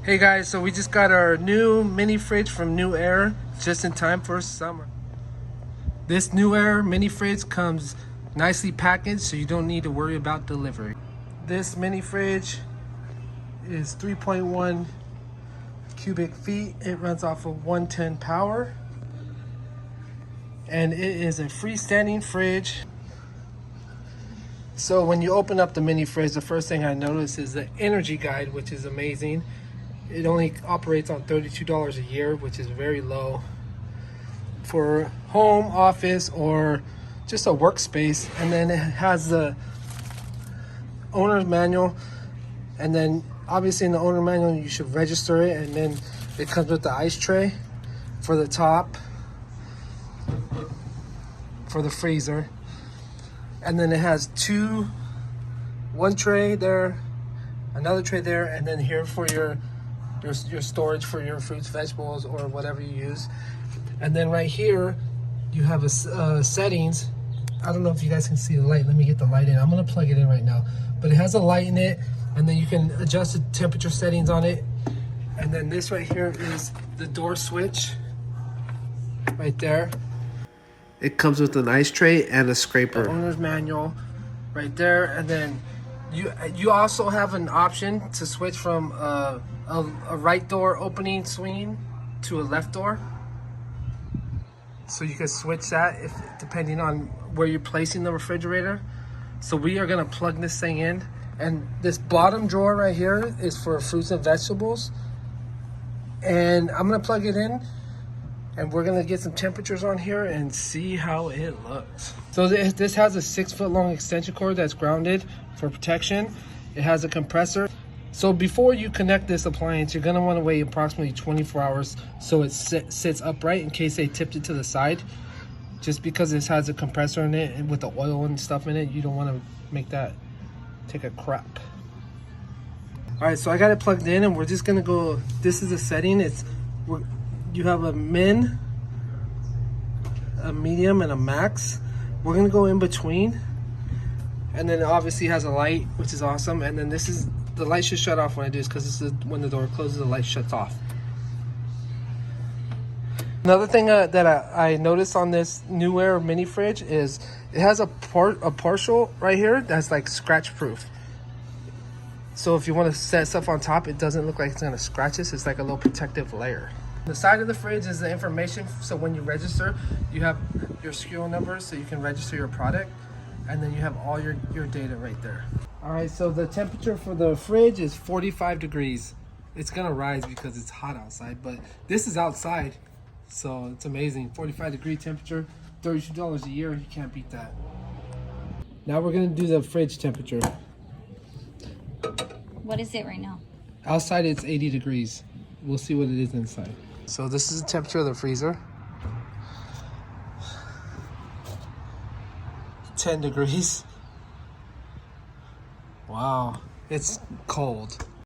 Hey guys, so we just got our new mini fridge from NewAir just in time for summer. This NewAir mini fridge comes nicely packaged so you don't need to worry about delivery. This mini fridge is 3.1 cubic feet. It runs off of 110 power. And it is a freestanding fridge. So when you open up the mini fridge, the first thing I notice is the energy guide, which is amazing. It only operates on $32 a year, which is very low for home, office, or just a workspace. And then it has the owner's manual, and then obviously in the owner manual you should register it, and then it comes with the ice tray for the top for the freezer, and then it has one tray there, another tray there, and then here for your storage for your fruits, vegetables, or whatever you use. And then right here you have a settings. I don't know if you guys can see the light. Let me get the light in. I'm gonna plug it in right now, but it has a light in it, and then you can adjust the temperature settings on it. And then this right here is the door switch right there. It comes with an ice tray and a scraper. The owner's manual right there. And then you also have an option to switch from a right door opening swing to a left door. So you can switch that depending on where you're placing the refrigerator. So we are gonna plug this thing in, and this bottom drawer right here is for fruits and vegetables. And I'm gonna plug it in, and we're gonna get some temperatures on here and see how it looks. So this has a 6-foot long extension cord that's grounded for protection. It has a compressor. So before you connect this appliance, you're gonna wanna wait approximately 24 hours so it sits upright in case they tipped it to the side. Just because this has a compressor in it and with the oil and stuff in it, you don't wanna make that take a crap. All right, so I got it plugged in, and we're just gonna go, this is a setting. You have a min, a medium, and a max. We're gonna go in between. And then it obviously has a light, which is awesome. And then the light should shut off when I do this, because this is when the door closes, the light shuts off. Another thing that I noticed on this NewAir mini fridge is it has a partial right here that's like scratch proof. So if you want to set stuff on top, it doesn't look like it's gonna scratch this. It's like a little protective layer. The side of the fridge is the information. So when you register, you have your serial number so you can register your product. And then you have all your data right there. All right, so the temperature for the fridge is 45 degrees. It's gonna rise because it's hot outside, but this is outside, so it's amazing. 45-degree temperature, $32 a year, you can't beat that. Now we're gonna do the fridge temperature. What is it right now? Outside it's 80 degrees. We'll see what it is inside. So this is the temperature of the freezer. 10 degrees. Wow, it's cold.